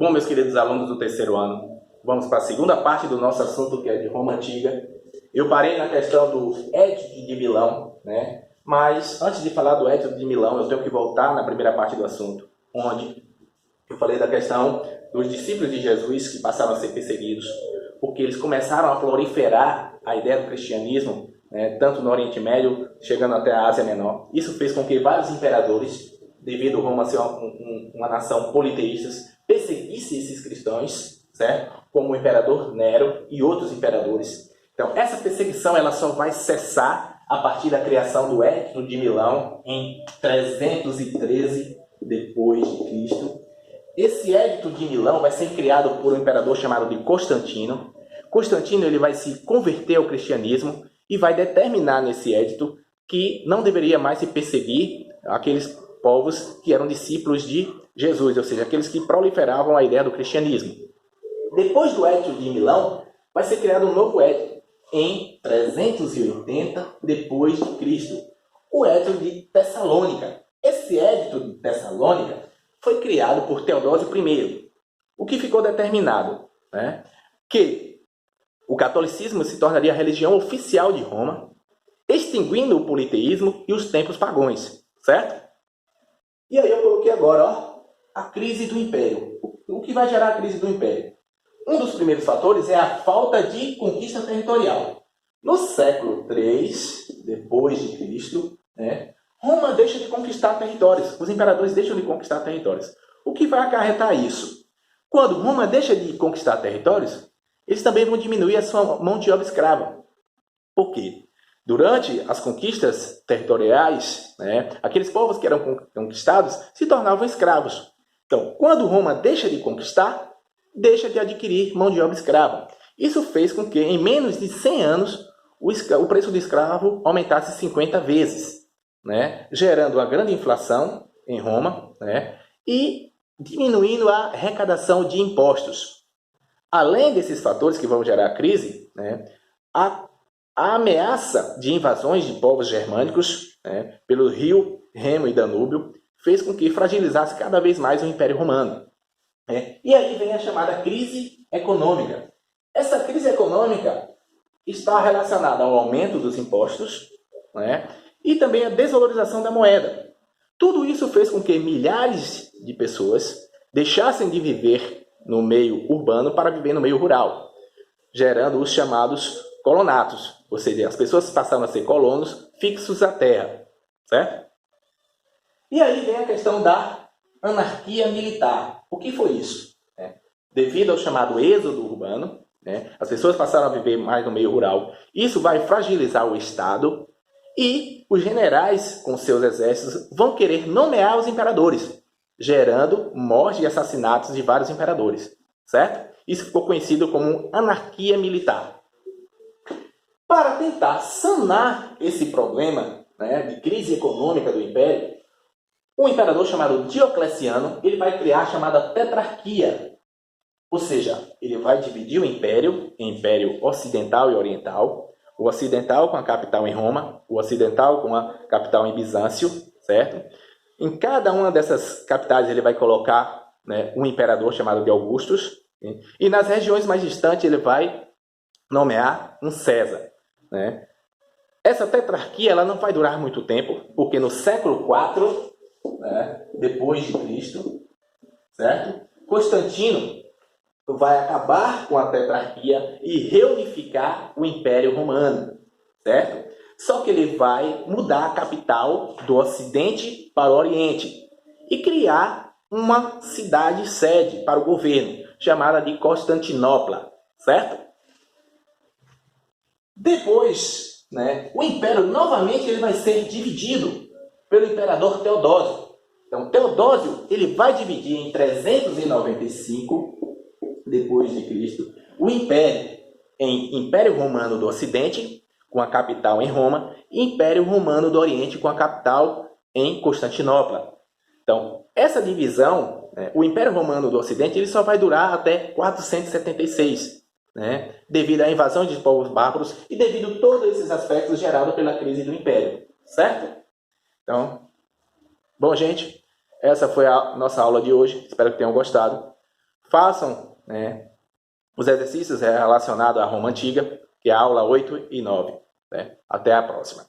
bom, meus queridos alunos do terceiro ano? Vamos para a segunda parte do nosso assunto, que é de Roma Antiga. Eu parei na questão do Edito de Milão, né? Mas antes de falar do Edito de Milão, eu tenho que voltar na primeira parte do assunto, onde eu falei da questão dos discípulos de Jesus que passaram a ser perseguidos, porque eles começaram a proliferar a ideia do cristianismo, né, tanto no Oriente Médio, chegando até a Ásia Menor. Isso fez com que vários imperadores, devido a Roma ser uma nação politeísta, perseguissem esses cristãos, certo? Como o imperador Nero e outros imperadores. Então, essa perseguição ela só vai cessar a partir da criação do Edito de Milão em 313 depois de Cristo. Esse Edito de Milão vai ser criado por um imperador chamado de Constantino. Constantino ele vai se converter ao cristianismo e vai determinar nesse edito que não deveria mais se perseguir aqueles povos que eram discípulos de Jesus, ou seja, aqueles que proliferavam a ideia do cristianismo. Depois do Edito de Milão, vai ser criado um novo edito em 380 depois de Cristo, o Edito de Tessalônica. Esse Edito de Tessalônica foi criado por Teodósio I, o que ficou determinado, né, que o catolicismo se tornaria a religião oficial de Roma, extinguindo o politeísmo e os templos pagãos, certo? E aí eu coloquei agora, ó, a crise do Império. O que vai gerar a crise do Império? Um dos primeiros fatores é a falta de conquista territorial. No século III depois de Cristo, né, Roma deixa de conquistar territórios. Os imperadores deixam de conquistar territórios. O que vai acarretar isso? Quando Roma deixa de conquistar territórios, eles também vão diminuir a sua mão de obra escrava. Por quê? Durante as conquistas territoriais, né, aqueles povos que eram conquistados se tornavam escravos. Então, quando Roma deixa de conquistar, deixa de adquirir mão de obra escrava. Isso fez com que, em menos de 100 anos, o preço do escravo aumentasse 50 vezes, né, gerando uma grande inflação em Roma, né, e diminuindo a arrecadação de impostos. Além desses fatores que vão gerar a crise, né, a ameaça de invasões de povos germânicos, né, pelo rio Reno e Danúbio fez com que fragilizasse cada vez mais o Império Romano. Né? E aí vem a chamada crise econômica. Essa crise econômica está relacionada ao aumento dos impostos, né, e também a desvalorização da moeda. Tudo isso fez com que milhares de pessoas deixassem de viver no meio urbano para viver no meio rural, gerando os chamados colonatos, ou seja, as pessoas passaram a ser colonos fixos à terra, certo? E aí vem a questão da anarquia militar. O que foi isso? Devido ao chamado êxodo urbano, né, as pessoas passaram a viver mais no meio rural. Isso vai fragilizar o Estado e os generais, com seus exércitos, vão querer nomear os imperadores, gerando morte e assassinatos de vários imperadores, certo? Isso ficou conhecido como anarquia militar. Para tentar sanar esse problema, né, de crise econômica do Império, um imperador chamado Diocleciano ele vai criar a chamada tetrarquia. Ou seja, ele vai dividir o Império em Império Ocidental e Oriental, o Ocidental com a capital em Roma, o Ocidental com a capital em Bizâncio, certo? Em cada uma dessas capitais ele vai colocar, né, um imperador chamado de Augustus, e nas regiões mais distantes ele vai nomear um César. Né? Essa tetrarquia ela não vai durar muito tempo, porque no século IV, né, depois de Cristo, certo? Constantino vai acabar com a tetrarquia e reunificar o Império Romano, certo? Só que ele vai mudar a capital do Ocidente para o Oriente e criar uma cidade-sede para o governo, chamada de Constantinopla, certo? Depois, né, o Império novamente ele vai ser dividido pelo imperador Teodósio. Então, Teodósio ele vai dividir em 395 depois de Cristo o Império em Império Romano do Ocidente, com a capital em Roma, e Império Romano do Oriente, com a capital em Constantinopla. Então, essa divisão, né, o Império Romano do Ocidente, ele só vai durar até 476, né, devido à invasão de povos bárbaros e devido a todos esses aspectos gerados pela crise do Império, certo? Então, bom, gente, essa foi a nossa aula de hoje. Espero que tenham gostado. façam, né, os exercícios relacionados à Roma Antiga, que é a aula 8 e 9. Né? Até a próxima.